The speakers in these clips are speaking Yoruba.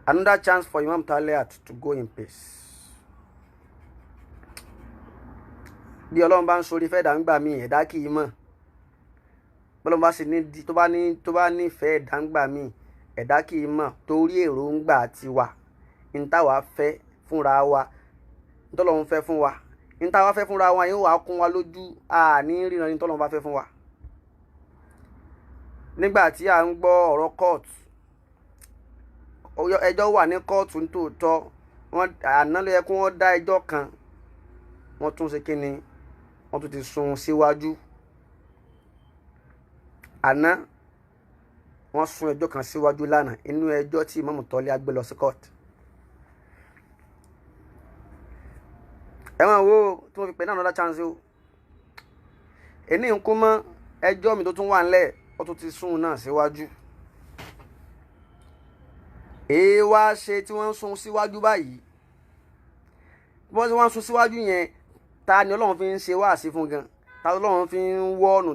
Another chance for Imam Teliat to go in peace. Bí Ọlọ́run bá ń sori fẹ́ dà ń gbà mí ẹ̀dá kì í mọ̀. Bọ́lọ́run bá sì ní tó bá ní fẹ́ dà ń gbà mí ẹ̀dá kì í mọ̀ torí èròǹgbà tiwa. N táwa fẹ́ fúnra wa. N tọ́lọ́run fẹ́ fún wa. N táwa fẹ́ fúnra wa yóò wá kún wa lójú àní ríran ní tọ́lọ́run bá fẹ́ fún wa. Nígbà tí à ń gbọ́ ọ̀rọ̀ court, ẹjọ́ wà ní kóòtù nítòótọ́, àná ló yẹ kí wọ́n dá ẹjọ́ kan, wọ́n tún ṣe kíni, wọ́n tún ti sún síwájú. Àná wọ́n sún ẹjọ́ kan síwájú lánàá inú ẹjọ́ tí Imam Teliat gbé lọ sí court. Ẹ̀wọ̀n wo tí wọ́n fi pè ní another chance o. Èní ń kún mọ́ ẹjọ́ mi tó tún wà ńlẹ̀, ó tún ti sún náà síwájú. Èé wá ṣe tí wọ́n ń sún síwájú báyìí. Bí wọ́n ti wá ń sún síwájú yẹn, ta ni Ọlọ́run fi ń ṣe wáàsí fún gan? Ta ni Ọlọ́run fi ń wọ́ọ̀nù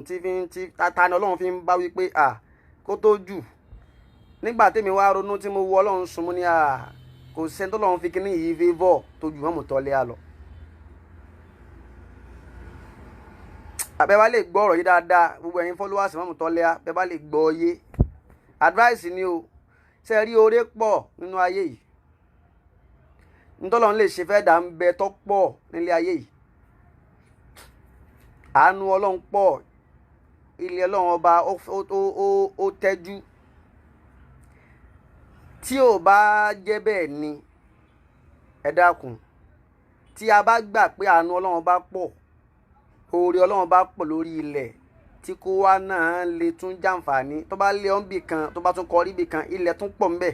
ta ni Ọlọ́run fi ń bá wípé kó tó jù. Nígbà tèmi wá ronú tí mo wọ Ọlọ́run sùn mú ní kò sẹ́ni tó Ọlọ́run fi kíní yìí favour tó ju Imam Teliat lọ. Àbẹ́ bá lè gbọ́ ọ̀rọ̀ yìí dáadáa, gbogbo ẹ̀yin followers Imam Teliat, bẹ́ bá lè gbọ́ yé. Advice ni o. Ṣé rí oore pọ̀ nínú ayé yìí. Ntọ́lọ́run lè ṣe fẹ́ dà ń bẹ tó pọ̀ nílé ayé yìí. Àánú Ọlọ́run pọ̀. Ilé Ọlọ́run ọba ó tẹ́jú. Tí ò bá jẹ́ bẹ́ẹ̀ ni ẹ dákun. Tí a bá gbà pé àánú Ọlọ́run bá pọ̀, oore Ọlọ́run bá pọ̀ lórí ilẹ̀, tí kó wá náà lè tún jàǹfààní, tó bá lé ọ́nbì kan, tó bá tún kọrí bì kan, ilẹ̀ tún pọ̀ ńbẹ̀.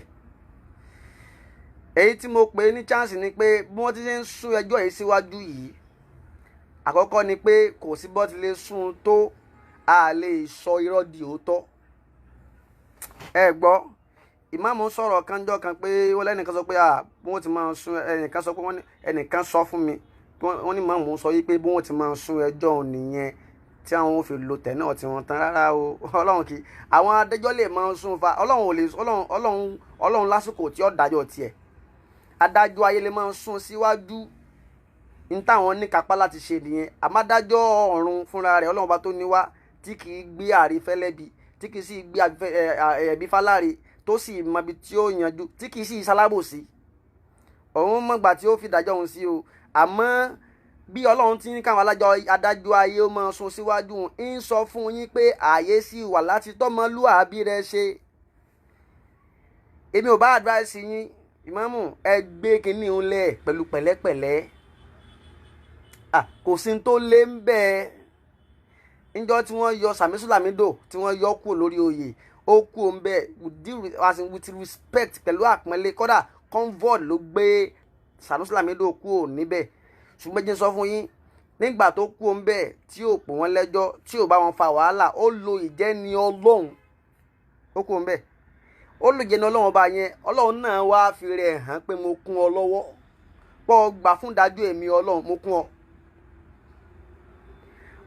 Èyí tí mo pè ní chance ni pé bí wọ́n ti ṣe ń sún ẹjọ́ yìí síwájú yìí, àkọ́kọ́ ni pé kò sí bó ti lè sún tó a lè sọ irọ́ di òótọ́. Ẹ gbọ́, ìmáàmù sọ̀rọ̀ kanjọ́ kan pé wọ́n lẹ́nìkan sọ pé bí wọ́n ti máa sún, ẹnìkan sọ pé ẹnìkan sọ fún mi, wọ́n ní ìmáàmù sọ yìí pé bí wọ́n ti máa sún ẹjọ́ nìyẹn tí àwọn ò fi lo tẹ̀ náà tí wọ́n tán rárá o. Ọlọ́run kì í àwọn adájọ́ lè máa sún fa Ọlọ́run lásìkò tí ó dájọ́ tiẹ̀. Adájọ́ ayé lè máa sún síwájú ní táwọn ní kápá láti ṣe nìyẹn. Àmọ́ adájọ́ ọ̀run fúnra rẹ̀ Ọlọ́run bá tó ní wá tí kì í gbé àrífẹ́lẹ́bi, tí kì í sì gbé ẹ̀bí fáláre, tó sì mọ ibi tí ó yanjú, tí kì í sì sálábòsí. Òun mọ̀gbà tí ó fi dájọ́ òun sí o. Àmọ́ bí Ọlọ́run ti ní káwọn adájọ́ ayé ó máa sún síwájú ń sọ fún yín pé ààyè sì wà láti tọ́mọlúàbí rẹ ṣe. Èmi ò bá advice yín, ìmáàmù ẹ gbé kinní ń lẹ̀ pẹ̀lú pẹ̀lẹ́pẹ̀lẹ́. Kò sí ní tó lé ń bẹ́ẹ̀. Níjọ́ tí wọ́n yọ Sàmísù Làmídò tí wọ́n yọ kúrò lórí oyè, ó kú ń bẹ́ẹ̀ with respect pẹ̀lú àpọ́nlé. Kódà convoy ló gbé Sàmísù Làmídò kúrò níbẹ̀. Ṣùgbọ́n jẹ́ sọ fún yín, nígbà tó kú ń bẹ́ẹ̀ tí ò pò wọ́n lẹ́jọ́, tí ò bá wọn fa wàhálà, ó lo ìjẹ́ni Ọlọ́run. Ó kú ń bẹ́ẹ̀. Ó lo ìjẹ́ni Ọlọ́run ọba yẹn. Ọlọ́run náà wá fi rẹ̀ hàn pé mo kún ọ lọ́wọ́. Pọ̀ gbà fún dájú èmi Ọlọ́run, mo kún ọ.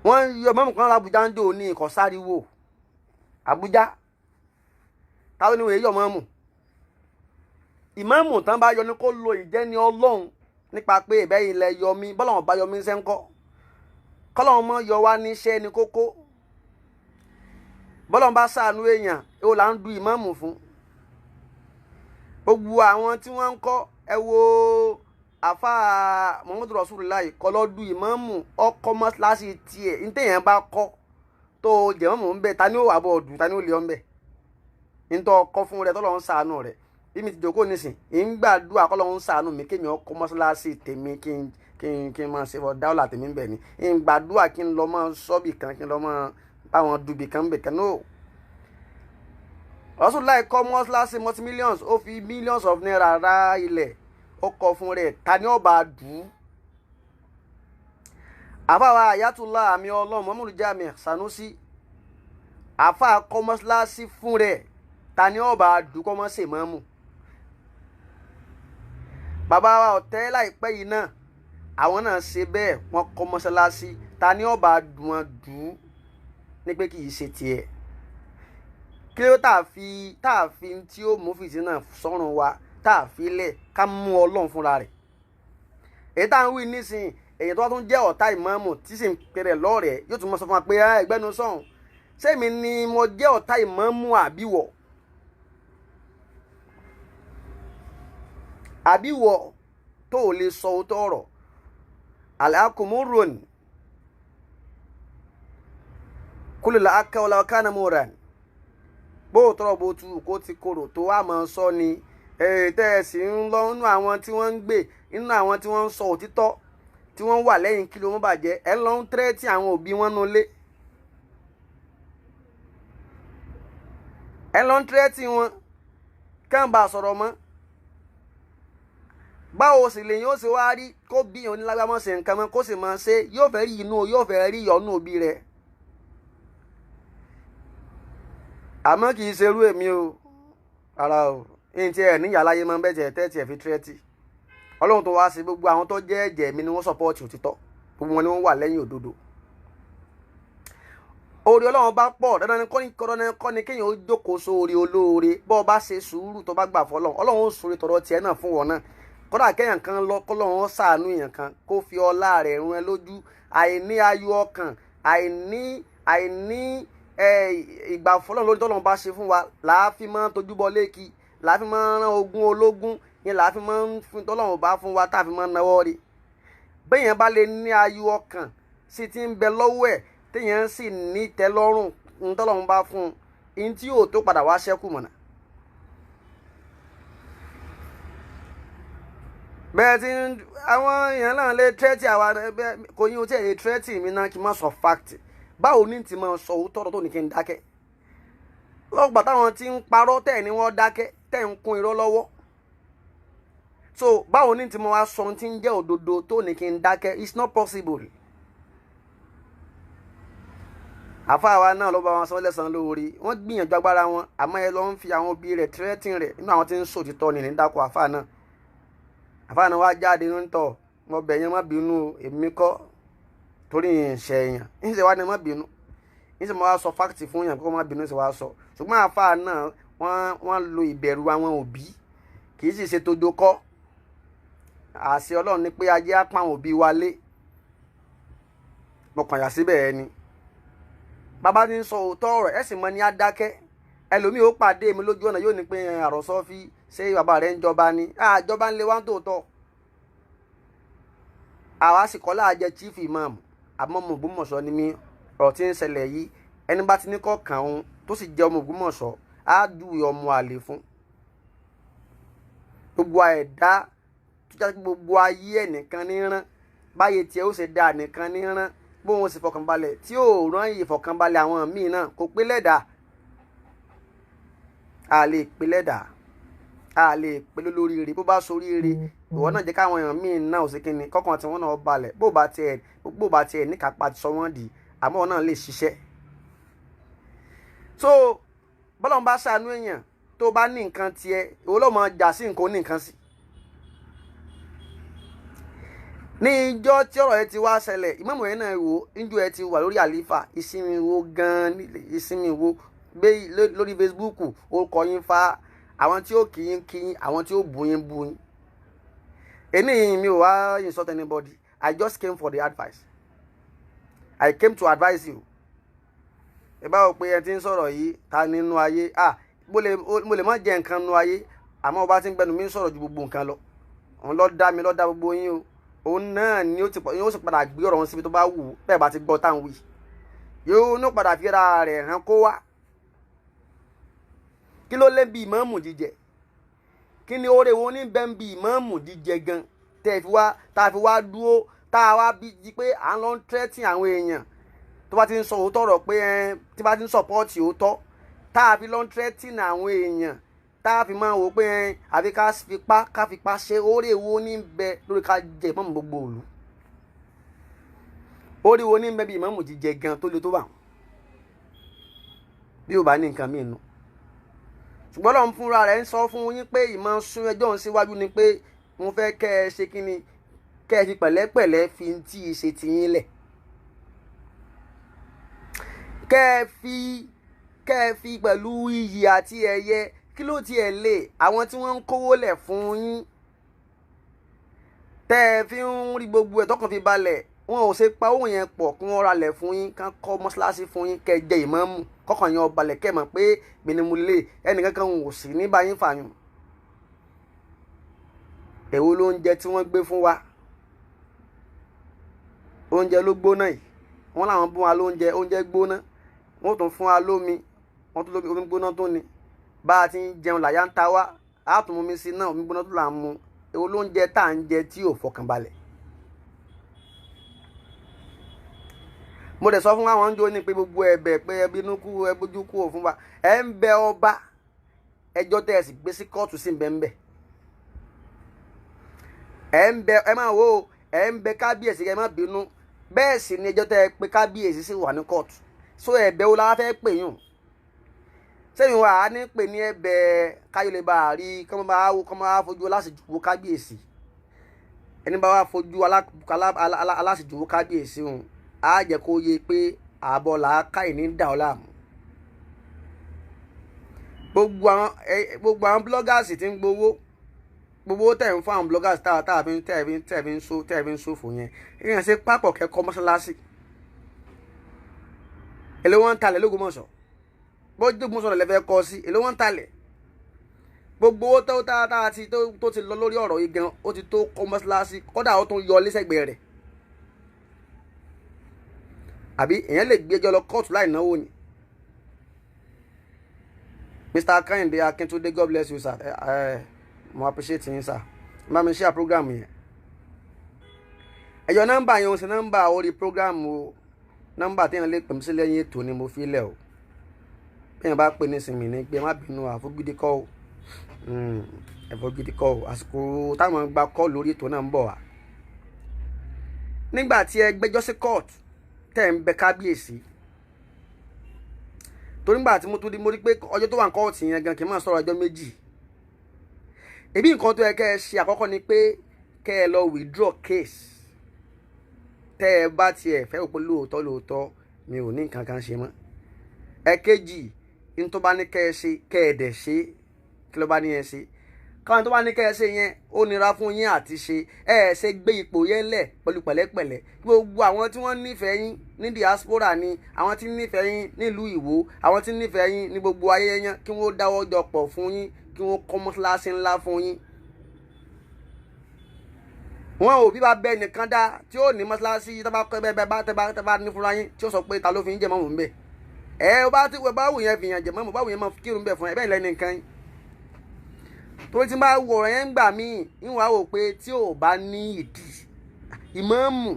Wọ́n yọ mọ́mù kan l'Abuja ń jò ní ìkọ̀sáriwo. Abuja. Táwọn ni wọ́n yọ mọ́mù. Ìmáàmù tán bá yọ ní kó lo ìjẹ́ni Ọlọ́run nípa pé ìbẹ́ ilẹ̀ yọ mí, bọ́lọ́run bá yọ mí ṣe ń kọ́. Kọ́lọ́run mọ́ yọ wá níṣẹ́ ní kókó. Bọ́lọ́run bá ṣàánú èèyàn, ó là ń du ìmáàmù fún. Gbogbo àwọn tí wọ́n ń kọ́, ẹ wo àfáà Muhammadu Rasulullah kọ́ lọ du ìmáàmù ọkọ̀ mọ́ṣáláṣí tiẹ̀. Ní téèyàn bá kọ́ tó jẹ́ mọ́mù ń bẹ̀, ta ni ó wà bọ̀ ọ̀dù, ta ni ó lè ọ́ ń bẹ̀. Ní tó ọkọ̀ fún rẹ̀ tọ́lọ́run ṣàánú rẹ̀. Bí mi ti jókòó nísìn, ń gbàdúrà k'Ọlọ́run ṣàánú mi kémi ọkọ̀ mọ́ṣáláṣí tèmi kí n máa ṣe fọ dáwọ́là tèmi ń bẹ̀ ni. Ń gbàdúrà kí n lọ máa sọ́bì kan, kí n lọ máa báwọn dubì kan bẹ̀ kan náà. Rasulullah kọ́ mọ́ṣáláṣí multi-millions, ó fi millions of naira ra ilẹ̀, ó kọ́ fún rẹ̀, ta ni ó bá dù ú. Àfáà Ayatollah àmì Ọlọ́run Muhammadu Jami Sanusi, àfáà kọ́ mọ́ṣáláṣí fún rẹ̀, ta ni ó bá dù kọ́ mọ́ ṣe mọ́mù. Bàbá wa ọ̀tẹ́ láìpẹ́ yìí náà, àwọn náà ṣe bẹ́ẹ̀, wọ́n kọ́ mọ́ṣáláṣí, ta ni ó bá dù wọ́n dù ú ní pé kì í ṣe tiẹ̀. Kí ló tà fi tí ó mú fìtínà sọ́run wa tá a fi lẹ̀ ká mú Ọlọ́run fúnra rẹ̀. èyí tá à ń wí nísìnyí èyí tó wá tún jẹ́ ọ̀tá ìmáàmù tí sì ń pèrè lọ́rẹ̀ẹ́ yóò tún mọ sọ fún wa pé ẹgbẹ́nu sọ̀hún sẹ́mi ni mo jẹ́ ọ̀tá ìmáàmù àbíwọ̀ tó ò lè sọ òótọ́ ọ̀rọ̀ alákùnmóròn kúlùlà akáwọlá ọ̀kánà mọ́ràn bó tọrọ bó tu kó ti korò tó wà máa sọ ni tẹ́ẹ̀sì ń lọ nínú àwọn tí wọ́n ń gbé nínú àwọn tí wọ́n ń sọ òtítọ́ tí wọ́n wà lẹ́yìn kí ló mọ́ bàjẹ́ ẹ lọ ń tẹ́rẹ́tì àwọn òbí wọn nulẹ̀ ẹ lọ ń tẹ́rẹ́tì wọn kàn bá sọ̀rọ̀ mọ́ báwo sì lèyìn ó sì wá rí kó bí onílágbámọ́ ṣe nǹkan mọ́ kó sì máa ṣe yóò fẹ́ rí inú yóò fẹ́ rí ìyọnú òbí rẹ̀ àmọ́ kì í ṣerú èmi o ara o ní ti ẹ̀ níyà láyé máa ń bẹ́ẹ̀ tẹ́tì ẹ̀ fi tírẹ́tì Ọlọ́run tó wá sí gbogbo àwọn tó jẹ́ ẹ̀jẹ̀ mi ni wọ́n sọ́pọ́ọ̀tì òtítọ́ gbogbo wọn ni wọ́n wà lẹ́yìn òdodo orí Ọlọ́run bá pọ̀ dandan kọ́ ni kéèyàn ó jókòó sórí olóore bọ́ ọ bá ṣe sùúrù tó bá gbà fọlọ́run Ọlọ́run ó sórí tọrọ tiẹ̀ náà fún wọn náà kódà kéèyàn kan lọ kọ́lọ́run ó ṣàánú èèyàn kan kó fi ọlá rẹ̀ rún ẹ lójú àìní ayọ̀ ọkàn àìní ìgbà fọlọ́run lórí tọ́lọ́run bá ṣe fún wa làáfi máa ń tojúbọ léèkì làáfi máa ń rán ogún ológun yẹn làáfi máa ń fún tọ́lọ́run bá fún wa táàfi máa ń náwó rí béèyàn bá lè ní ayọ̀ ọkàn sì ti ń bẹ lọ́wọ́ ẹ̀ téèyàn sì ní tẹ́lọ́rùn ń tọ́lọ́run bá fún un ìyẹn tí yóò tó padà wá ṣẹ́kù mọ̀nà. bẹ́ẹ̀ tí àwọn èèyàn náà lè tírẹ́tì àwa kò yín o tí ẹ̀ lè tírẹ́tì mi náà kí n má sọ fáktì báwo ní ti máa sọ òótọ́ tó ní kí n dákẹ́ lọ́gbà táwọn tí ń parọ́ tẹ̀ ní wọ́n dákẹ́ tẹ̀ ń kún irọ́ lọ́wọ́ so báwo ní ti máa wá sọ tí ń jẹ́ òdodo tó ní kí n dákẹ́ it's not possible. àfáà wa náà ló bá wọn sọ lẹ́sàn-án lórí wọ́n gbìyànjú agbára wọn àmọ́ ẹ lọ ń fi àwọn òbí rẹ̀ tírẹ́tì rẹ̀ nínú àwọn tí ń sòtítọ́ ní dákọ̀ àfáà náà wá jáde nítọ̀ wọn bẹ̀ yẹn má bínú èmi kọ́ torí ìṣẹ̀ èèyàn ìṣẹ̀ wá ní má bínú ìṣẹ̀ mo wá sọ fáktì fún yàn kó má bínú ìṣẹ̀ wá sọ ṣùgbọ́n àfáà náà wọ́n lo ìbẹ̀rù àwọn òbí kì í sì ṣe tó dokọ́ àṣẹ Ọlọ́run ní pé ajé á pàwọn òbí wa lé mo kàn yà síbẹ̀ ẹni bàbá ti ń sọ òótọ́ ọ̀rọ̀ ẹ̀ sì mọ ní adákẹ́ ẹlòmíì ó pàdé mi lójú ọ̀nà yóò ní pé àròsọ fi ṣé bàbá rẹ̀ ń jọba ni àjọba ń lé wá ń tòótọ́ àwa sì kọ́ láàjẹ chief imam àmọ́ ọmọ Ògbómọ̀ṣọ́ ni mí ọ̀rọ̀ tí ń ṣẹlẹ̀ yìí ẹni bá ti ní kọ́ kàn òun tó sì jẹ́ ọmọ Ògbómọ̀ṣọ́ á dùn ọmọ àlè fún gbogbo ẹ̀dá tó jẹ́ gbogbo ayé ẹnìkan ní rán báyé tiẹ̀ ó ṣe dá nìkan ní rán bóun sì fọkànbalẹ̀ tí ò rán ìfọkànbalẹ̀ àwọn míì náà kò pé lẹ́dà a lè pé lẹ́dà a lè pé lóríire bó bá soríire ìwọ náà jẹ́ káwọn èèyàn míì náà ò sí kíni kọ́kàn tí wọ́n náà balẹ̀ bó bá tiẹ̀ ní kápá ti sọ wọ́n di àmọ́ wọn náà lè ṣiṣẹ́. so bọ́lọ́n bá ṣàánú èèyàn tó bá ní nǹkan tiẹ̀ ìwọ ló máa jà sí nǹkan ó ní nǹkan sí. ní ìjọ tí ọ̀rọ̀ yẹn ti wá ṣẹlẹ̀ ìmáàmù yẹn náà wò níjọ ẹ ti wà lórí àlífà ìsinmi wo gan-an ìsinmi wo gbé lórí Facebook ó kọ yín fa àwọn tí ó kì í àwọn tí ó bù yín. Èmi mi ò wá insult anybody. I just came for the advice. I came to advise you. Ẹ bá wò pé ẹ ti ń sọ̀rọ̀ yìí ta nínú ayé mo lè má jẹ nǹkan nínú ayé àmọ́ ọba tí ń gbẹnu mi ń sọ̀rọ̀ ju gbogbo nǹkan lọ. Òun ló dá mi ló dá gbogbo yín o. Òun náà ni ó sì padà gbé ọ̀rọ̀ wọn síbi tó bá wù bẹ́ẹ̀ bá ti gbọ́ táwọn wí. Yóò ní padà fi ra rẹ̀ hàn kó wá. Kí ló lé bí ìmáàmù jíjẹ? Kí ni oore wo ní bẹ́ẹ̀ bí ìmáàmù jíjẹ gan tá a fi wá dúró tá a wá bí jí pé à ń lọ tẹ́tì àwọn èèyàn tó bá ti ń sọ òótọ́ ọ̀rọ̀ pé tí bá ti ń sọ̀pọ́ọ̀tì òótọ́ tá a fi lọ tẹ́tì àwọn èèyàn tá a fi máa wò pé àfi ká fipá ṣe oore wo ní bẹ lórí ká jẹ ìmáàmù gbogbo òlu oore wo ní bẹ bí ìmáàmù jíjẹ gan tó le tó bá bí ò bá ní nǹkan mìíràn ṣùgbọ́n lọ́n fúnra rẹ̀ ń sọ fún yín pé ìmọ̀ sún ẹjọ́ ń síwájú ni pé mo fẹ́ kẹ́ ẹ ṣe kí ni kẹ́ ẹ fi pẹ̀lẹ́pẹ̀lẹ́ fi tí ì ṣe tiyín lẹ̀ kẹ́ ẹ fi pẹ̀lú iyì àti ẹ̀yẹ kí ló tiẹ̀ lè àwọn tí wọ́n ń kówó lẹ̀ fún yín tẹ́ ẹ fi ń rí gbogbo ẹ̀ tọkàn fi balẹ̀ wọn ò ṣe pa owó yẹn pọ̀ kí wọ́n ra lẹ̀ fún yín kán kọ́ mọ́ṣáláṣí fún yín kẹ́ jẹ ìmáàmù kọ́kàn yẹn ọbalẹ̀ kẹ́ mọ̀ pé gbẹnimúlẹ̀ ẹnìkankan ò sí ní báyìí fàyùn. èwo ló ń jẹ tí wọ́n gbé fún wa oúnjẹ ló gbóná yìí wọ́n làwọn bún wa lóúnjẹ oúnjẹ gbóná wọ́n tún fún wa lómi wọ́n tún lómi omi gbóná tó ni bá a ti ń jẹun làyà ń ta wá a tún mú mi sí náà omi gbóná tó là ń mu èwo ló ń jẹ tá à ń jẹ tí ò fọkànbalẹ̀. mo dẹ̀ sọ fún àwọn ọjọ́ ní pé gbogbo ẹ̀bẹ̀ pé ẹbínú kú ẹbójú kú ò fún wa ẹ̀ ń bẹ ọba ẹjọ́ tẹ́ ẹ sì gbé sí kóòtù sí bẹ́ẹ̀ ẹ̀ ń bẹ ẹ máa wo ẹ̀ ń bẹ kábíyèsí ẹ má bínú bẹ́ẹ̀ sì ni ẹjọ́ tẹ́ ẹ pé kábíyèsí sì wà ní kóòtù so ẹ̀bẹ̀ wo la fẹ́ pè yùn sẹ́yìn wa á ní pè ní ẹ̀bẹ̀ káyọ̀ lè bá a rí kọ́mọ́ bá fojú aláṣejù wo kábíyèsí ẹni bá wà fojú aláṣejù wo kábíyèsí hùn á jẹ́ kó yé pé àbọ̀ làákàyè ní dà ọ́ láàmú. gbogbo àwọn bloggers ti ń gbowó tẹ̀ ń fún àwọn bloggers tẹ̀ fi ń ṣòfò yẹn èèyàn ṣe pápọ̀ kẹ́kọ̀ọ́ mọ́ṣáláṣí èlé wọn ń talẹ̀ l'Ógbómọ̀ṣọ́ bójú Ògbómọ̀ṣọ́ lẹ́fẹ̀ẹ́ kọ́ sí èlé wọn ń talẹ̀ gbogbo owó tó ti lọ lórí ọ̀rọ̀ yìí gan ó ti tó kọ́ mọ́ṣáláṣí kódà ó tún yọ lẹ́sẹ̀gbẹ̀ rẹ̀ àbí èèyàn lè gbé ẹjọ́ lọ kóòtù láì náwó ni. Mr. Kehinde Akintunde, God bless you sir. Mo appreciate yín sir. Bá mi share program yẹn. Ẹ̀yọ̀ nọ́mbà yẹn ò sí nọ́mbà orí program o. Nọ́mbà tí èèyàn lè pè mí sí lẹ́yìn ètò ni mo fi lẹ̀ o. Bí èèyàn bá pè ní sinmi ní gbé má bínú àfọ́gídí kọ́ o. Àfọ́gídí kọ́ o. Àsìkò táwọn gba kọ́ lórí ètò náà ń bọ̀ wá. Nígbà tí ẹ gbẹ́jọ́ sí kóòtù tẹ́ ń bẹ kábíyèsí torí nígbà tí mo rí pé ọjọ́ tó wà ní kóòtù yẹn gan kì í máa sọ̀rọ̀ ọjọ́ méjì ebi nǹkan tó yẹ kẹ́ ẹ ṣe àkọ́kọ́ ni pé kẹ́ ẹ lọ withdraw case tẹ́ ẹ bá tiẹ̀ fẹ́ òpó lóòótọ́ mi ò ní nǹkan kan ṣe mọ́ ẹ̀kejì ní tó bá ní kẹ́ ẹ ṣe kẹ́ ẹ dẹ̀ ṣe kí ló bá ní ẹ ṣe káwọn tó bá ní kẹ́ ẹ ṣe yẹn ó nira fún yín àti ṣe ẹ ṣe gbé ipò yẹn lẹ̀ pẹ̀lú pẹ̀lẹ́pẹ̀lẹ́ gbogbo àwọn tí wọ́n nífẹ̀ẹ́ yín ní diaspora ni àwọn tí nífẹ̀ẹ́ yín nílùú Ìwó àwọn tí nífẹ̀ẹ́ yín ní gbogbo ayé yẹn kí wọ́n dáwọ́ jọ pọ̀ fún yín kí wọ́n kọ́ mọ́ṣáláṣí ńlá fún yín. wọn ò bí bá bẹ nìkan dá tí ó ní mọ́ṣáláṣí tó bá kọ́ tẹ́ bá ní fúnra yín tí ó sọ pé ta ló fi ń jẹ mọ́mù ń bẹ̀ ẹ bá wù yẹn fi yàn jẹ mọ́mù bá wù yẹn máa kírun bẹ̀ fún ẹ bẹ́ẹ̀ lẹ́nu nǹkan yín torí tí n bá wọ̀ ẹ́ ń gbà mí ìwà wò pé tí ò bá ní ìdí ìmáàmù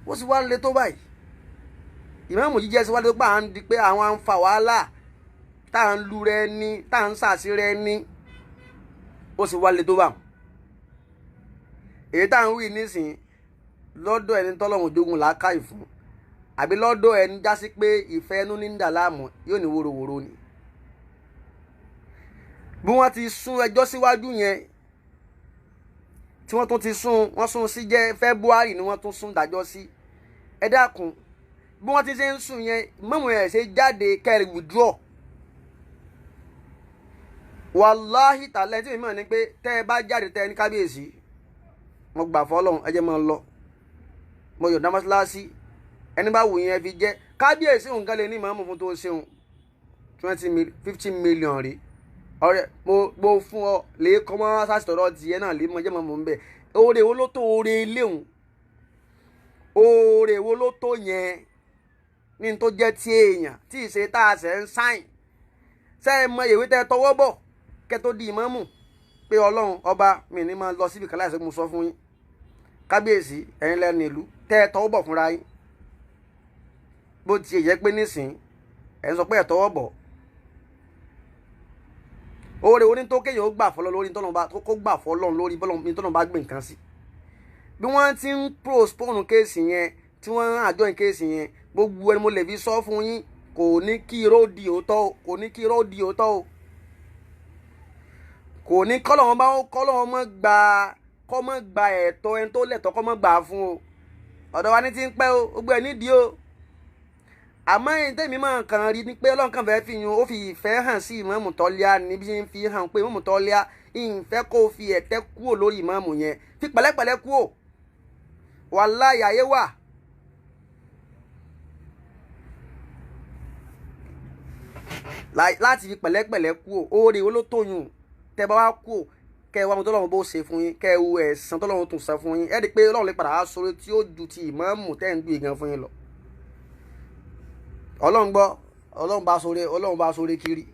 ó sì wá lé tó báyìí ìmáàmù jíjẹ́ sí wá lé tó bá ń di pé àwọn à ń fa wàhálà tá à ń lu rẹ ní tá à ń sàṣì rẹ ní ó sì wá lé tó bá èyí tá à ń wí nísìnyí lọ́dọ̀ ẹni tọ́lọ́run jogun làákàyè fún àbí lọ́dọ̀ ẹni jásí pé ìfẹ́ ẹnu ní ń dà láàmú yóò ní wóróworó ni. bí wọ́n ti sún ẹjọ́ síwájú yẹn tí wọ́n tún ti sún sí jẹ́ February ni wọ́n tún sún dájọ́ sí ẹ dákun bí wọ́n ti ṣe ń sùn yẹn mọ́mọ́ ẹ̀ ṣe jáde kẹ́rì withdraw wàláhì tàlẹ́ tí mi mọ̀ ni pé tẹ́ ẹ bá jáde tẹ́ ẹ ní kábíyèsí mo gbà fọ́lọ́run ẹ jẹ́ máa lọ mo yọ̀dá mọ́ṣáláṣí ẹni bá wù yẹn fi jẹ́ kábíyèsí òun kan lè ní ìmọ̀ọ́mù fún tó ṣeun 15 million rí ọ̀rẹ́ mo fún ọ lè kọ́ mọ́ sásìtọ̀rọ̀ tiẹ̀ náà lè mọ jẹ́ mọ́ mọ́ ń bẹ̀ oore wo ló tó oore léhùn oore wo ló tó yẹn ní tó jẹ́ ti èèyàn tí ì ṣe tá a ṣẹ̀ ń sáìn ṣe é mọ ìwé tẹ́ tọwọ́ bọ̀ kẹ́ tó di ìmáàmù pé ọlọ́run ọba mi ní máa lọ síbi kan láìsí mo sọ fún yín kábíyèsí ẹ̀yin lẹ́nu ìlú tẹ́ tọwọ́ bọ̀ fúnra yín bó ti yẹ pé nísìnyí ẹ̀ ń sọ pé ẹ̀ tọwọ́ bọ̀ oore oní tó kéèyàn ó gbà fọlọ́ lórí kó gbà fọlọ́ lórí bọ́lọ́ tọ́nà bá gbé nǹkan sí bí wọ́n ti ń postpone kéèsì yẹn tí wọ́n ń àjọyìn kéèsì yẹn gbogbo ẹni mo lè fi sọ fún yín kò ní kí irọ́ di òótọ́ o kò ní kí irọ́ di òótọ́ o kò ní kọ́lọ́wọ́n mọ́ gba ẹ̀tọ́ ẹni tó lẹ̀tọ́ kọ́ mọ́ gbà fún o ọ̀dọ̀ wa ní ti ń pẹ́ o gbogbo ẹ̀ nídìí o àmọ́ ẹ̀yin tẹ́mi máa kàn rí ni pé Ọlọ́run kan fẹ́ fi yun ó fi ìfẹ́ hàn sí Imam Teliat níbi tí ń fi hàn pé Imam Teliat ìfẹ́ kó fi ẹ̀tẹ́ kúrò lórí Imam yẹn fi pẹ̀lẹ́pẹ̀lẹ́ kúrò wàláhì ayé wà. Láti fi pẹ̀lẹ́pẹ̀lẹ́ kúrò oore olótóyún tẹ́ bá wá kúrò kẹ́ ẹ wá ohun tọ́lọ́run bó ṣe fún yín kẹ́ ẹ wo ẹ̀san tọ́lọ́run tún san fún yín ẹ rí i pé Ọlọ́run lè padà wá sórí tí ó ju ti Imam tẹ́ ń gbé gan fún yín lọ. Ọlọ́run gbọ́ Ọlọ́run bá sóre kiri.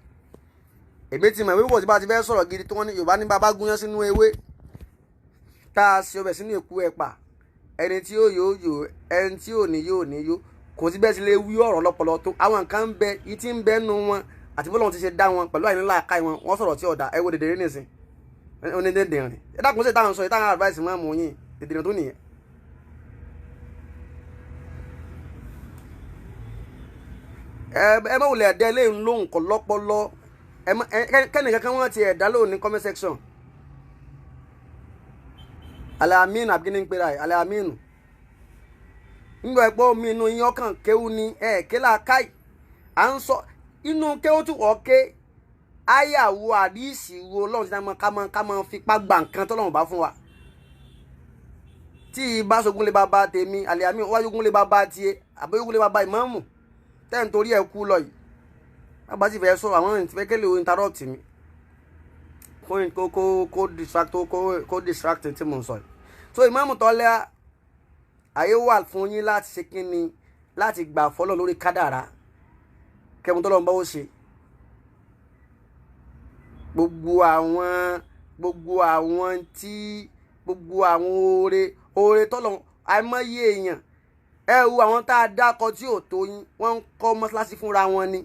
Èmi ti mọ̀ wípé tí bá ti fẹ́ sọ̀rọ̀ gidi tí wọ́n ní Yorùbá ní bàbá gúnyán sínú ewé tá a ṣe ọbẹ̀ sínú èkú ẹ̀pà ẹni tí ó yóò yó ẹni tí ò ní yóò ní yó kò sí bẹ́ẹ̀ sì lè wí ọ̀rọ̀ lọ́pọlọ tó àwọn nǹkan ń bẹ yìí tí ń bẹ nù wọn àti bọ́lọ́run ti ṣe dá wọn pẹ̀lú àìníla àká wọn wọ́n sọ̀rọ̀ tí ọ̀dà ẹ wo dèdèrè nìsín onídèdèrè ẹ dákun sí ìtàn sọ ìtàn advice máa mú yín dèdèrè tó nìyẹn. ẹ má wulẹ̀ ẹ̀dẹ́ lé ń lóhùn kọ́ lọ́pọlọ kẹ́nìkan kan wọ́n ti ẹ̀dá lóhùn ní comment section alamin abigini ń pera ẹ̀ alamin nígbà ẹ̀pọ̀ mi inú yín ọkàn kéwú ni kéla káì à ń sọ inú kéwú tí wọ́n ké áyàwó àdìsí wo Ọlọ́run ti dá ká máa fipá gbà nǹkan tọ́lọ́run bá fún wa tí ibà sógun lè bá bá tèmi alamin wájú ogun lè bá bá tiẹ̀ àbẹ́yógun lè bá bá ìmáàmù tẹ́ǹ torí ẹ̀ kú lọ yìí bàbá sì fẹ́ sọ̀rọ̀ àwọn ìtìfẹ́ kẹ́lẹ́ o interrupt mi kó distract tí mo ń sọ yìí. So Imam Teliat ayé wà fún yín láti ṣe kínni láti gbà fọlọ́ lórí kádàrá kẹ́mu tó lọ́n bá ó ṣe gbogbo àwọn oore tọ́lọ̀ àìmọye èèyàn ẹ wo àwọn tá a dákọ tí ò tó yín wọ́n ń kọ́ mọ́ṣáláṣí fúnra wọn ni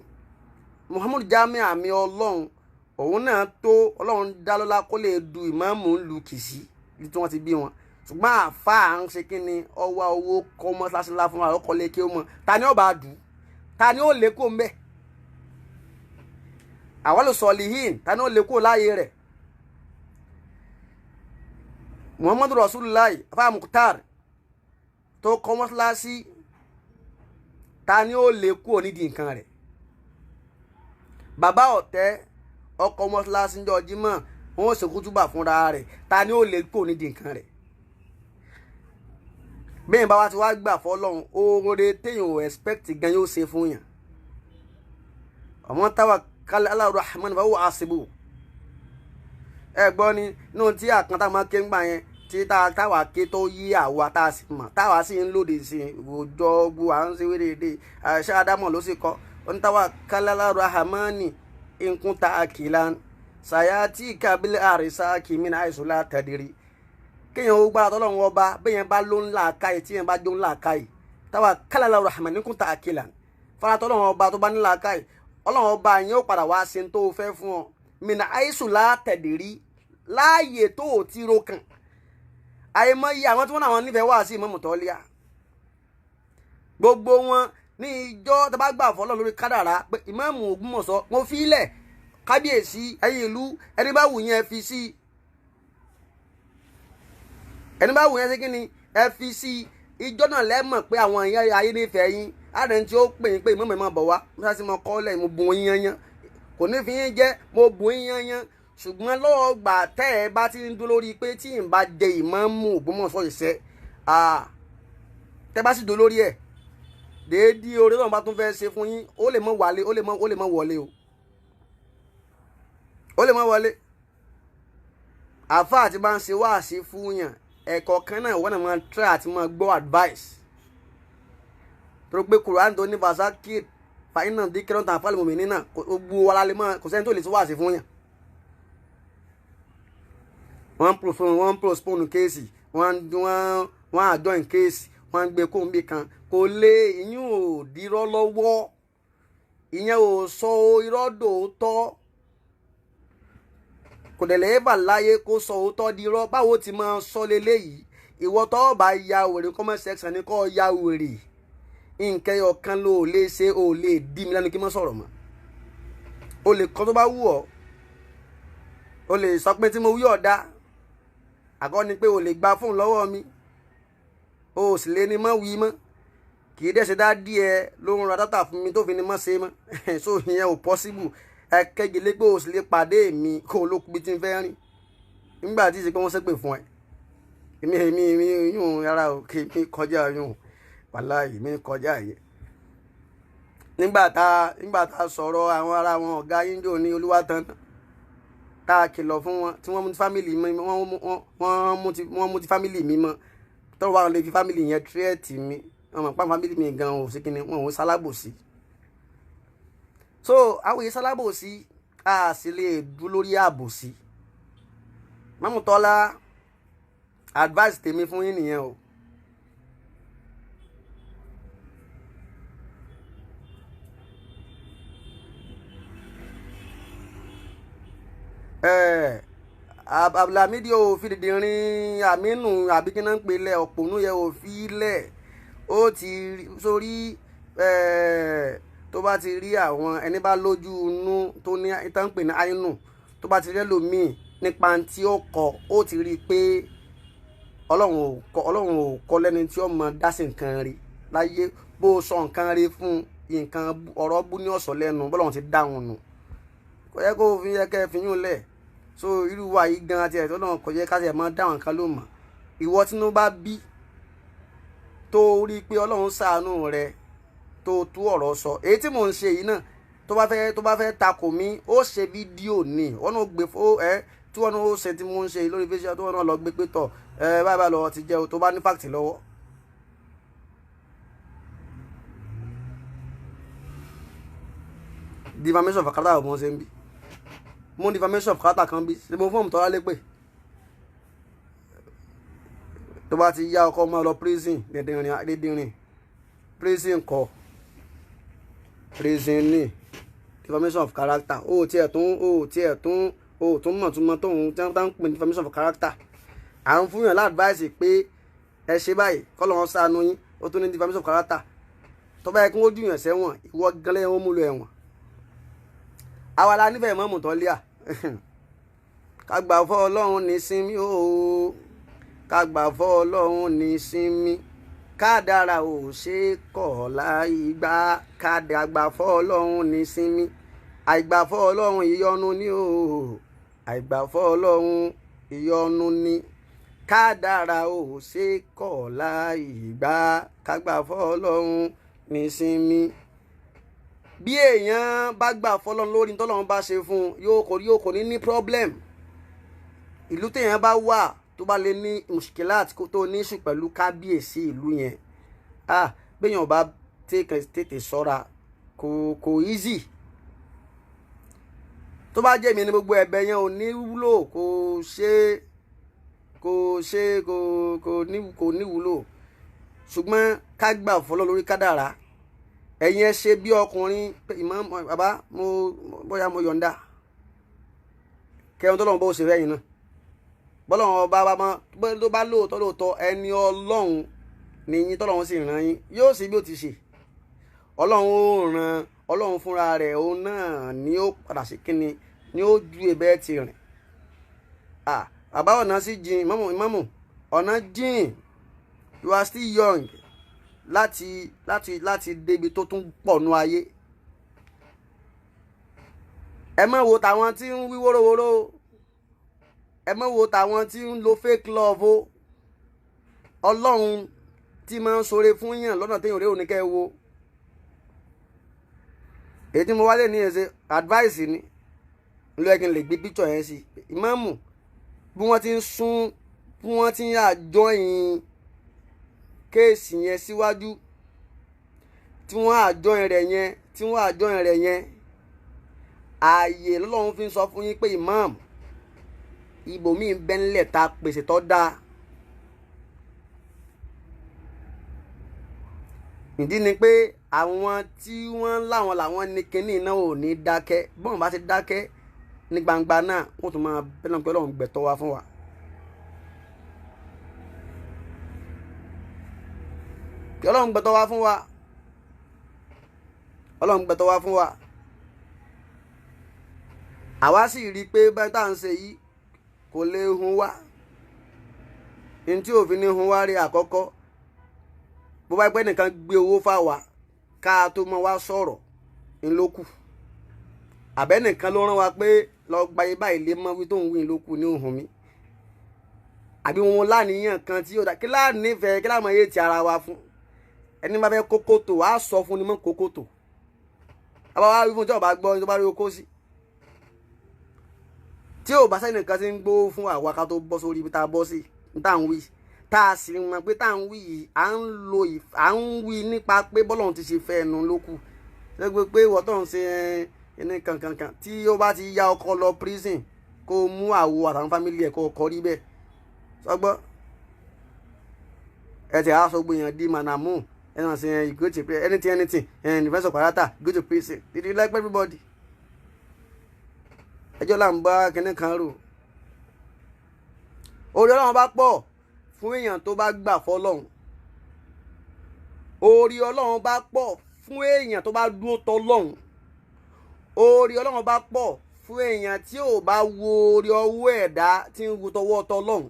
Muhammadu Jami àmì Ọlọ́run òun náà tó Ọlọ́run dá lọ́lá kó lè du ìmáàmù ń lu kìsí bí tí wọ́n ti bí wọn ṣùgbọ́n àfa à ń ṣe kí ni ọwọ́ owó kọ́ mọ́ṣáláṣí ńlá fúnra ọkọ̀ lè kí ó mọ̀ ta ni ó bá dù ta ni ó lè kó mbẹ́ àwọn lè sọ lihin ta ni ó lè kó láàyè rẹ̀ Muhammadu Rasulullah afa Mukhtar tó kọ́ mọ́ṣáláṣí ta ni ó lè kú onídìí nǹkan rẹ̀ bàbá ọ̀tẹ́ ọkọ̀ mọ́ṣáláṣí ńjọ́ Jímọ̀ wọn ò ṣe kútúbà fúnra rẹ̀ ta ni ó lè kú onídìí nǹkan rẹ̀ bẹ́ẹ̀ bá wa ti wá gbà fọlọ́run oore téèyàn ò expect gan yóò ṣe fún yàn ọmọ táwa kálí aláwọ̀ rahman bá wà á síbò ẹ gbọ́ ni inú tí àkàntà máa ké ń gbà yẹn tí táwa ké tó yí àwa tá a sì mọ̀ táwa sì ń lòdì sí òjò gbu à ń ṣe wérédé àṣà àdámọ̀ ló sì kọ́ onítàwà kálálà rahamani nkúta àkìlán sàyàtì kábílẹ̀ àrísà kìmínà àìsùlá tàdírí kéèyàn ó gbára tọ́lọ́run ọba béèyàn bá ló ń là káyì tí yẹn bá jó ń là káyì táwa kálálà rahamani nkúta àkìlán fara tọ́lọ́run ọba tó bá ní là káyì ọlọ́run ọba yẹn ó padà wá ṣe tó fẹ́ fún ọ mìnà àìsùlá tàdírí láàyè tó ò tí ro kàn àìmọye àwọn tí wọ́n náà wọn nífẹ̀ẹ́ wá sí Imam Teliat gbogbo wọn ní ìjọ tó bá gbà fọlọ́ lórí kádàrá pé Imam Ogbomoso mo fi ilẹ̀ kábíyèsí ẹ̀yin ìlú ẹni bá wù yẹn fi sí ẹni bá wù yẹn sí kí ni ẹ fi sí ìjọ náà lẹ́mọ̀ pé àwọn èèyàn ayé nífẹ̀ẹ́ yín àrẹ tí ó pè yín pé Imam máa bọ̀ wá mo sá mo kọ́ lẹ̀ mo bùn yín yanyan kò ní fi yín jẹ́ mo bùn yín yanyan ṣùgbọ́n lọ́wọ́ gbà tẹ́ ẹ bá ti ń dúró lórí pé tí n bá jẹ Imam Ogbomoso ìṣẹ́ tẹ́ bá sì dó lórí ẹ̀ déédéé orí náà bá tún fẹ́ ṣe fún yín ó lè mọ wálé ó lè mọ wọlé ó lè mọ wọlé àfáà àti bá ń ṣe wáàsí fún yàn ẹ̀kọ́ kan náà wọ́n náà máa try àti máa gbọ́ advice tó pé Quran tó ní fasakir fàyínà díkẹ́rọ̀ tàn fálẹ̀ mọ̀mí nínà gbogbo wa lálẹ́ mọ́ kò sẹ́ni tó lè ṣe wáàsí fún yàn wọ́n postpone kéèsì wọ́n adjourn kéèsì wọ́n gbé kóńbì kan kò lè ìyún ò dírọ́ lọ́wọ́ ìyẹn ò sọ irọ́ dòótọ́ kò dẹ̀ lè bà láyé kó sọ òótọ́ dírọ́ báwo ti máa sọ leléyìí ìwọ tó bá ya wèrè comment section ni kò ya wèrè nǹkan ọ̀kan ló lè ṣe ò lè dí mi lẹ́nu kí n má sọ̀rọ̀ mọ́ o lè kọ́ tó bá wù ọ́ o lè sọ pé tí mo wí ọ̀dá àkọ́ ni pé o lè gba fóònù lọ́wọ́ mi o sì lè ní mọ́ wí mọ́ kì í dẹ̀ ṣe dádì ẹ ló ń ra dátà fún mi tó fi ní mọ́ ṣe mọ́ so ìyẹn ò possible ẹ kẹ́gilé pé o sì lè pàdé mi kó o ló bí tí ń fẹ́ rìn nígbà tí ìṣe pé wọ́n ṣépè fún ẹ èmi yún ara o kì í kọjá yún wàláhì mi kọjá yẹ nígbà tá sọ̀rọ̀ àwọn ará wọn ọ̀gá yíndò ní Olúwatán tá a kìlọ̀ fún wọn tí wọ́n mú ti fámìlì mi wọ́n mú ti fámìlì mi mọ́ tọ́wọ́ wa lè fi fámìlì yẹn tírẹ̀tì mi wọ́n mọ̀ pé fámìlì mi gan ò sí kíni wọn ò sálábòsí so àwọn èyí sálábòsí a sì lè dúró lórí àbòsí Mamutọ́lá advice tèmi fún yín nìyẹn o. Abdulhamid ò fi dìdìrín Aminu àbí kí náà ń pelẹ̀ ọ̀pọ̀nú yẹ ò fi lẹ̀ ó ti sórí tó bá ti rí àwọn ẹni bá lójú inú tó ní ìtàn pè ní àínú tó bá ti rí ẹlòmíì nípa tí ó kọ ó ti rí i pé ọlọ́run ò kọ́ lẹ́ni tí ó mọ dásí nǹkan rí láyé bó sọ nǹkan rí fún nǹkan ọ̀rọ̀ bú ní ọ̀sọ̀ lẹ́nu bọ́lọ́run ti dáhùn nù kò yẹ kó fi yẹ kẹ́ fi yún lẹ̀ so irú wa yìí gan àti ẹ̀tọ́ náà kò yẹ ká tiẹ̀ máa dáhùn kan ló mọ̀ ìwọ tí ló bá bí tó rí i pé ọlọ́run ṣàánú rẹ tó tú ọ̀rọ̀ sọ èyí tí mò ń ṣe yìí náà tó bá fẹ́ takò mí ó ṣe fídíò ní wọn náà gbé fó tí wọn náà ó ṣe tí mò ń ṣe lórí fíṣẹ́ tí wọn náà lọ gbé pé tọ̀ báyìí lọ ti jẹ́ o tó bá ní fáàkì lọ́wọ́. Defamation of character ọmọ ṣe ń bí mo defamation of character kan bí ṣe mo fọ́ọ̀mù tọ́lá lé pé tó bá ti yá ọkọ ọmọ lọ prison dédìrín prison kọ prison ní defamation of character ó tiẹ̀ tún mọ̀ tún mọ̀ tóun tí wọ́n ń pè ní defamation of character à ń fún yàn láàdváìsì pé ẹ ṣe báyìí kọ́ lọ́wọ́ ṣàánú yín ó tún ní defamation of character tó bá yẹ kí wọ́n jù yàn sẹ́wọ̀n ìwọ gẹ́lẹ́ wọn mú lọ ẹ̀wọ̀n àwa la nífẹ̀ẹ́ mọ́ mùtọ́líà ká gbà fọ́ ọlọ́run ní sinmi o ká gbà fọ́ ọlọ́run ní sinmi ká dára ò ṣe kọ̀ láì gbà ká dàgbà fọ́ ọlọ́run ní sinmi àìgbà fọ́ ọlọ́run ìyọnu ní o àìgbà fọ́ ọlọ́run ìyọnu ní ká dára ò ṣe kọ̀ láì gbà ká gbà fọ́ ọlọ́run ní sinmi bí èèyàn bá gbà fọ́lọ́run lórí tọ́lọ́run bá ṣe fún yóò kò ní problem ìlú téèyàn bá wà tó bá lè ní mushkilat kó tó ní ìṣù pẹ̀lú kábíyèsí ìlú yẹn béèyàn bá tètè sọ́ra kò easy tó bá jẹ́ mi ní gbogbo ẹ̀bẹ̀ yẹn ò ní wúlò kò ní wúlò ṣùgbọ́n ká gbà fọ́lọ́run lórí kádàrá ẹ̀yin ẹ ṣe bí ọkùnrin pé Imam bàbá bóyá mo yọ̀ǹda kẹrin tó lọ́wọ́ bó ṣe fẹ́yìn náà bọ́lọ́wọ́ tó bá lóòótọ́ ẹni ọlọ́run ní yín tọ́lọ́run sì ràn yín yóò sì bí ó ti ṣe ọlọ́run ó ràn ọlọ́run fúnra rẹ̀ òun náà ni ó padà sí kíni ni ó ju ẹ̀bẹ̀ ti rìn bàbá ọ̀nà sì jìn Imam ọ̀nà jìn you are still young láti débi tó tún pọ̀ nú ayé ẹ má wo tàwọn tí ń wí wórówóró ẹ má wo tàwọn tí ń lo fake love o ọlọ́run tí máa ń ṣoore fún yàn lọ́nà téèyàn rèé oníkẹ́ wo èyí tí mo wálé ní ẹsẹ advice ni ló yẹ kí n lè gbé picture yẹn sí ìmáàmù bí wọ́n ti ń sún bí wọ́n ti ń àjọyìn kéèsì yẹn síwájú tí wọ́n àjọyìn rẹ̀ yẹn ààyè lọ́lọ́run fi ń sọ fún yín pé imam ibòmíì ń bẹ nílẹ̀ ta pèsè tó dáa ìdí ni pé àwọn tí wọ́n láwọn làwọn ní kinní náà ò ní dákẹ́ bọ́n bá ti dákẹ́ ní gbangba náà wọ́n tún máa bẹ́ẹ̀ náà pé Ọlọ́run gbẹ̀tọ́ wa fún wa. Ọlọ́run gbẹ̀tọ́ wa fún wa Ọlọ́run gbẹ̀tọ́ wa fún wa àwa sì rí i pé báyìí tá à ń ṣe yìí kò lè hun wá ní tí òfin ní hun wá rí àkọ́kọ́ bó bá pẹ́ nìkan gbé owó fáwa ká tó mọ wá sọ̀rọ̀ ńlókù àbẹ́nìkan ló rán wa pé lọ gba ibà ilé mọ́ wí tó ń wí ńlókù ní òhun mi àbí wọn láníyàn kan tí ó dá kí láànífẹ̀ẹ́ kí láàmọ̀ yé ti ara wa fún ẹni bá fẹ́ kókótò á sọ fún ni mọ́ kókótò àbáwá wí fún tí ọba gbọ́ ní tó bá rí okó sí tí ò bá sẹ́nìkan ti ń gbó fún àwa ká tó bọ́ sórí ibi tá a bọ́ sí ní tá à ń wí tá a sì mọ̀ pé tá à ń wí yìí à ń wí nípa pé bọ́lọ́run ti ṣe fẹ́ ẹnu ló kù lẹ́gbẹ́ pé ìwọ tó ń ṣe ẹni kankankan tí ó bá ti ya ọkọ lọ prison kó mú àwo àtàwọn fámìlì ẹ̀ kó kọ́ rí bẹ́ẹ̀ sọgbọ́n ẹ ti aṣọ gbìyànjú di manamu ẹ náà ṣe you go to pray anything defense of parata go to prison did you like everybody ẹjọ́ là ń bá kinní kan rò orí ọlọ́run bá pọ̀ fún èèyàn tó bá gbà fọlọ́run orí ọlọ́run bá pọ̀ fún èèyàn tó bá dúró tọlọ́run orí ọlọ́run bá pọ̀ fún èèyàn tí ò bá wo orí ọwọ́ ẹ̀dá tí ń wo tọwọ́ tọlọ́run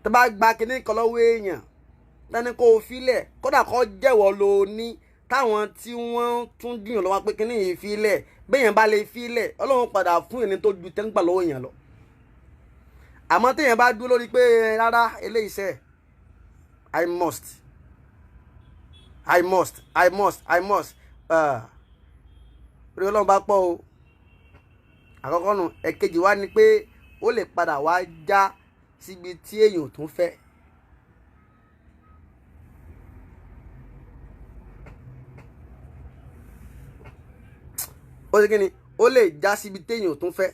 tó bá gba kinní kan lọ́wọ́ èèyàn lẹ́ni kó o filẹ̀ kódà kó jẹ́wọ́ lo ní táwọn tí wọ́n tún dìyàn lọ́wọ́ pé kinní yìí filẹ̀ béèyàn bá lè filẹ̀ ọlọ́run padà fún ẹni tó ju tẹ́ńgbà lọ́wọ́ èèyàn lọ àmọ́ téèyàn bá dúró lórí pé rárá eléyìí sẹ́ I must orí ọlọ́run bá pọ̀ o àkọ́kọ́ nù ẹ̀kejì wá ni pé ó lè padà wá já síbi tí èèyàn tún fẹ́ ó sì kíni ó lè já síbi téèyàn tún fẹ́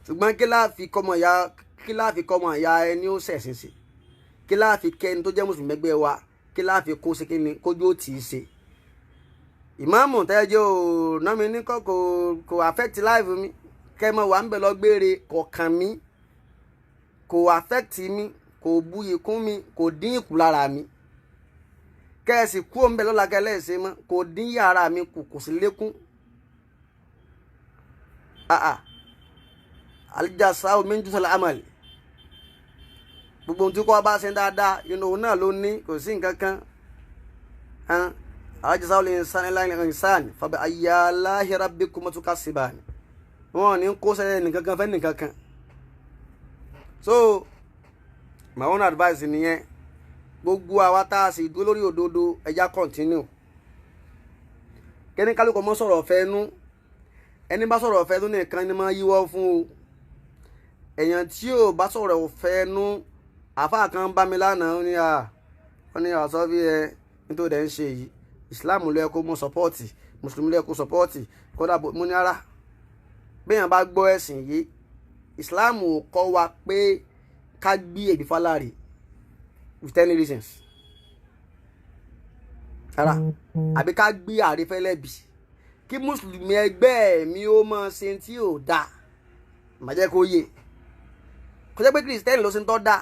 ṣùgbọ́n kí láàfi kọ́mọ ìyá ẹni ó ṣẹ̀sìn sí kí láàfi kẹ́ni tó jẹ́ mùsùlùmí ẹgbẹ́ wa kí láàfi kó sí kíni kójú ó tì í ṣe ìmáàmù tẹ́jọ́ ò ná mi ní kò affect life mi kẹ́mọ wà ń bẹ̀ lọ gbére kọ̀ọ̀kan mi kò affect mi kò buyì kún mi kò dín ìkù lára mi kẹ́ẹ̀sì kú òun bẹ̀ lọ́la kẹ́lẹ́ẹ̀ṣẹ̀ mọ́ kò dín yàrá mi kù kò sí lékún alijasa omi ń jù sọlá amali gbogbo ohun tí kò bá ṣe dáadáa inú òun náà ló ní kò sí nǹkan kan alijasa olè nsán ẹlẹ́yìn nsán fàbí ayáláhi rabbikum tukasibani wọn ní kó sẹ́yìn nìkan kan fẹ́ nìkan kan so my own advice nìyẹn gbogbo àwa tá a sì dúró lórí òdodo ẹja continue kẹ́ni kálukú mọ́ sọ̀rọ̀ ọ̀fẹ́ nú ẹni bá sọ̀rọ̀ ọ̀fẹ́ nú nìkan ni máa yíwọ́ fún o èèyàn tí ò bá sọ̀rọ̀ ọ̀fẹ́ nú àfáà kan bá mi lánàá ó ní àṣọ bí ẹ nítorí ẹ̀ ń ṣe yìí Islam ló yẹ kó mú sọpọ́ọ̀tì Mùsùlùmí ló yẹ kó sọpọ́ọ̀tì kódà mo ní ara béèyàn bá gbọ́ ẹ̀sìn yìí Islam ò kọ́ wa pé ká gbé èbí fálárì with any reasons ara àbí ká gbé àrífẹ́lẹ́bì kí Mùsùlùmí ẹgbẹ́ mi ó mọ ṣe tí ò dáa má jẹ́ kó yé kọjá pé Kristẹni ló ṣe ń tọ́ dáa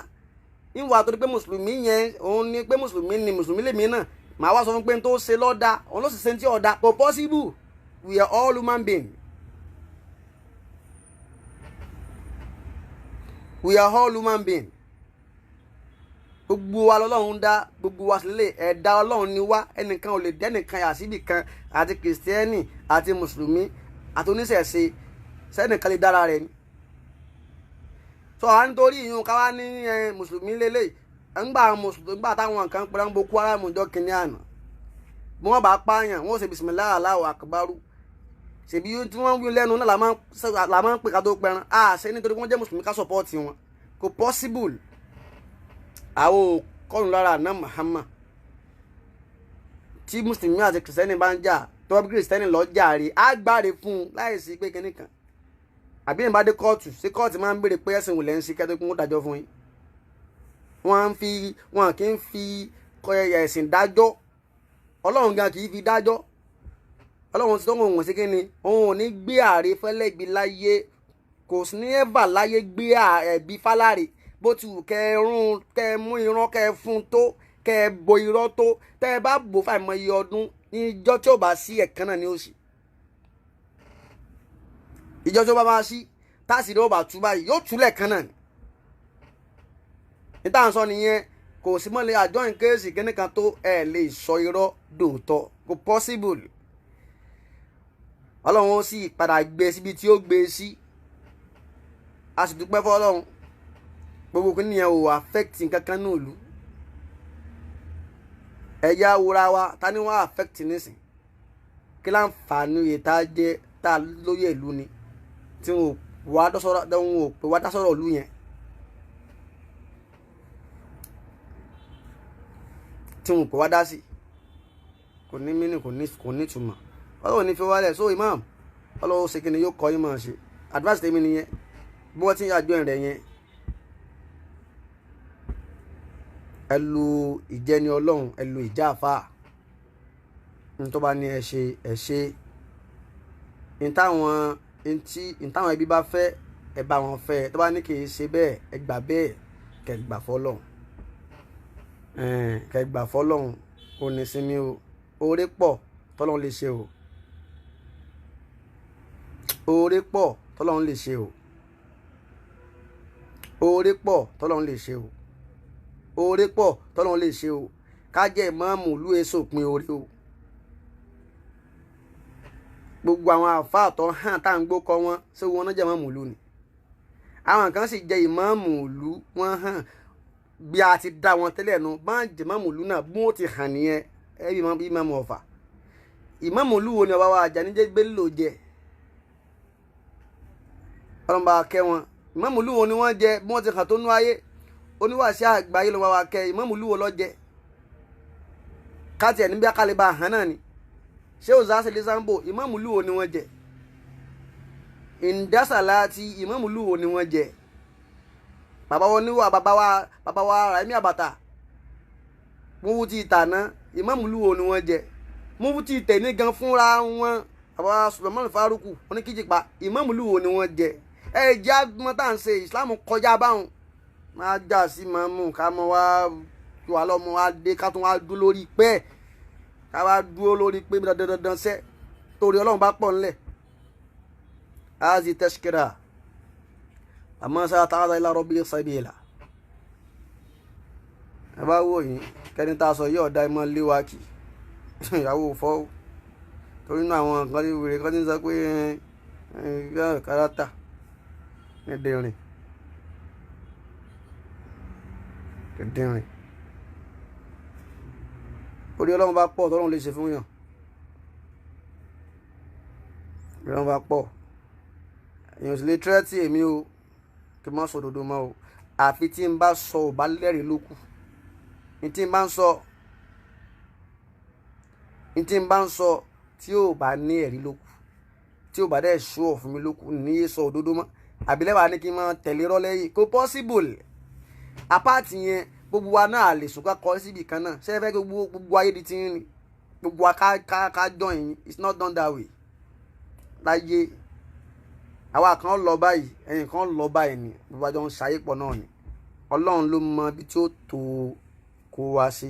ìwà tó ní pé Mùsùlùmí yẹn òun ní pé Mùsùlùmí ni Mùsùlùmí lèmi náà màá wá sọ fún pé n tó ṣe lọ́dà òun ló sì ṣe tí ò dáa kò possible we are all human beings. We are all human beings. Gbogbo wa lọ́lọ́run dá gbogbo wa sílẹ̀ ẹ̀dá Ọlọ́run ni wá ẹnìkan ò lè dẹ́nìkan yà síbì kan àti Kìrìsìtẹ́nì àti Mùsùlùmí àti oníṣẹ̀ṣe sẹ́nìkan lè dára rẹ̀ ni. Sọ àwọn nítorí ìyún ká wá ní Mùsùlùmí lélẹ̀ ńgbà táwọn kan pẹ̀lú àwọn Boko Haram jọ kìíní àná bí wọ́n bá pààyàn wọ́n ṣe bisimilahi Allahu akbaru ṣèbí tí wọ́n ń wí lẹ́nu náà la máa ń pè ká tó pẹran ṣe nítorí wọ́n jẹ́ Mùsùlùmí ká sọ̀pọ́ọ̀tì wọn kò possible àwọn kọ́nù lára àná Muhammad tí Mùsùlùmí àti Kìrìsìtẹ́nì bá ń jà tó wọ́n bí Kìrìsìtẹ́nì lọ jàre á gbáre fún un láì sí pé kíní kan àbí ìbá dé kóòtù sí kóòtù máa ń béèrè pé ẹ̀sìn wò lẹ́ ń sí kẹ́tọ́ pé wọ́n dájọ́ fún yín wọn kì í fi ẹ̀sìn dájọ́ Ọlọ́run gan kì í fi dájọ́ Ọlọ́run tí tóun wọ̀n sí kí ni òun ò ní gbé ààrẹ fẹ́lẹ́gbì láyé kò sí ní ẹ̀bà láyé gbé ẹ̀bí fálárì bó ti wù kẹ́ mú irọ́ kẹ́ fún tó kẹ́ bo irọ́ tó tẹ́ ẹ bá bò fàìmọye ọdún ní ìjọ tí ó bá sí ẹ̀kan náà ní òsì ìjọ tí ó bá máa sí táàsì ló bá tú báyìí yóò tú lẹ́ẹ̀kan náà ni níta sọ nìyẹn kò sí mọ́ lè àjọyìn kéèsì kíní kan tó ẹ̀ lè sọ irọ́ dòótọ́ kò possible. Ọlọ́run ó sì padà gbé síbi tí ó gbé sí. A sì dúpẹ́ fún Ọlọ́run gbogbo kí nìyẹn ò affect nǹkan kan náà lù. Ẹ̀yà wúra wa ta ni wọ́n affect nísìn kí láǹfààní yìí tá a jẹ́ tá a lóye ìlú ni tí wọn ò wá dọ́sọ̀rọ̀ wọn ò pè wá dásọ̀rọ̀ ìlú yẹn tí wọn ò pè wá dá sí kò ní mí ní kò ní ìtumọ̀. Ọlọ́run ní fi wálẹ̀ so Imam Ọlọ́run ṣe kí ni yóò kọ́ yín máa ṣe advice tèmi nìyẹn bí wọ́n ti ń yàjọ rẹ̀ yẹn ẹ lu ìjẹni Ọlọ́run ẹ lu ìjà àfà ní tó bá ní ẹ ṣe ní táwọn ẹbí bá fẹ́ ẹ bá wọn fẹ́ tó bá ní kì í ṣe bẹ́ẹ̀ ẹ gbà bẹ́ẹ̀ kẹ́ gbà fọ́lọ́run kẹ́ gbà fọ́lọ́run ò ní sinmi o oore pọ̀ tọ́lọ́run lè ṣe o oore pọ̀ tọ́lọ́run lè ṣe o oore pọ̀ tọ́lọ́run lè ṣe o oore pọ̀ tọ́lọ́run lè ṣe o ká jẹ́ ìmáàmù ìlú èso òpin oore o gbogbo àwọn àfáà tó hàn tá à ń gbókọ wọn ṣé wọn náà jẹ́ ìmáàmù ìlú ni àwọn kan sì jẹ́ ìmáàmù ìlú wọn hàn bí a ti dá wọn tẹ́lẹ̀ nu bá ń jẹ́ ìmáàmù ìlú náà bí wọ́n ti hàn nìyẹn ẹ bí ìmáàmù Ọ̀fà ìmáàmù ìlú wo ni ọba wa Àjàní jẹ́ gbé lò jẹ ọlọ́mọba kẹ́ wọn ìmáàmù ìlú wo ni wọ́n jẹ bí wọ́n ti hàn tó nú ayé oníwàásí àgbáyé ló wá kẹ́ ìmáàmù ìlú wo ló jẹ káàtì ẹ̀ níbi àkàlẹ́bà hàn náà ni ṣé òzá ṣẹlẹ̀ sambo ìmáàmù ìlú wo ni wọ́n jẹ ìdásàláàtì ìmáàmù ìlú wo ni wọ́n jẹ bàbá wọn níwà bàbá wa Ràìmí Àbàtà Mufti Ìtànà ìmáàmù ìlú wo ni wọ́n jẹ Mufti Ìtẹ̀ní gan fúnra wọn bàbá Suleiman Faruku oníkìjìpá ìmáàmù ìlú wo ni wọ́n jẹ ẹ jẹ́ àgbọ̀ntà ń ṣe ìsìlámù kọjá báwọn máa jà sí màmú ká mọ wá tó wà lọ́mọ wá dé ká tún wá dúró lórí pẹ́ ká wá dúró lórí pé dandan sẹ́ torí Ọlọ́run bá pọ̀ ńlẹ̀ azi tashkira àmọ́ sáà ta'ala ila rabbi sabila ẹ bá wò yín kẹ́ni tá a sọ yóò dá imọ̀ léwákì ìyàwó fọ́ torí náà àwọn nǹkan tí wèrè kan ti ń sọ pé kárátà ẹ̀dẹ̀rìn orí Ọlọ́run bá pọ̀ tọ́lọ́run lè ṣe fún yàn Ọlọ́run bá pọ̀ èèyàn sì lè tírẹ́tì èmi o kí n má sọ òdodo mọ́ o àfi tí n bá sọ ò bá lẹ́rìí lókù ní tí n bá ń sọ tí ò bá ní ẹ̀rí lókù tí ò bá dẹ̀ ṣó ọ̀ fún mi lókù ní yé sọ òdodo mọ́ àbílẹ̀ ní kí n máa tẹ̀lé rọ́ lẹ́yìn kò possible apáàtì yẹn gbogbo wa náà lè sùn ká kọ́ síbi kan náà ṣé ẹ fẹ́ gbogbo ayé di ti ń rìn gbogbo wa ká join yín it's not done that way láyé àwa kan lọ báyìí ẹ̀yin kan lọ báyìí ni gbogbo àjọ ń ṣayé pọ̀ náà ni Ọlọ́run ló mọ ibi tí ó tó kó wá sí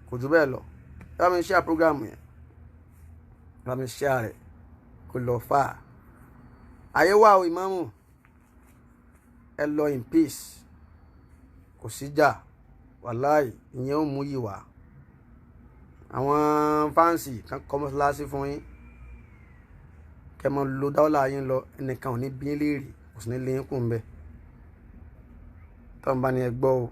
kò jù bẹ́ẹ̀ lọ ẹ bá mi share program yẹn ẹ bá mi share rẹ̀ kò lọ fà á ayé wà o ìmáàmù ẹ lọ in peace kò síjà wàláì ìyẹn ò mú yìí wá àwọn fáǹsì kan kọ́ mọ́ṣáláṣí fún yín kẹ́ mọ́ lo dáwọ́lá yín lọ ẹnìkan ò ní bí léèrè kò sí ní lé yín kù ń bẹ̀ tó ń bá ní ẹ gbọ́ o.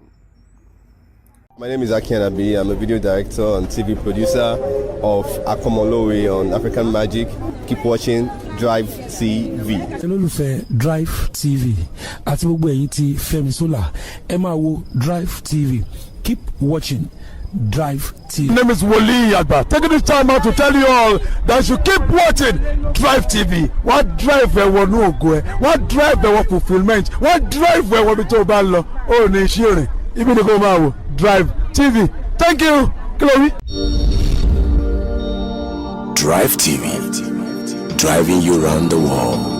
My name is Akianabi. I'm a video director and TV producer of Akomolowe on African Magic. Keep watching Drivetv. olólùfẹ́ Drivetv àti gbogbo ẹ̀yin tí Fẹ́mi Sola ẹ máa wo Drivetv. Keep watching Drivetv. My name is Wole Agba. Taking this time out to tell you all that you keep watching Drivetv. What drive ẹ̀wọ̀n ní ògo ẹ̀? What drive ẹ̀wọ̀n fulfilment? What drive ẹ̀wọ̀n bí tó bá lọ? Ó ní iṣẹ́ rìn. Ibi ni kò máa wò Drivetv. Thank you. Chloe. Drivetv. Driving you around the world.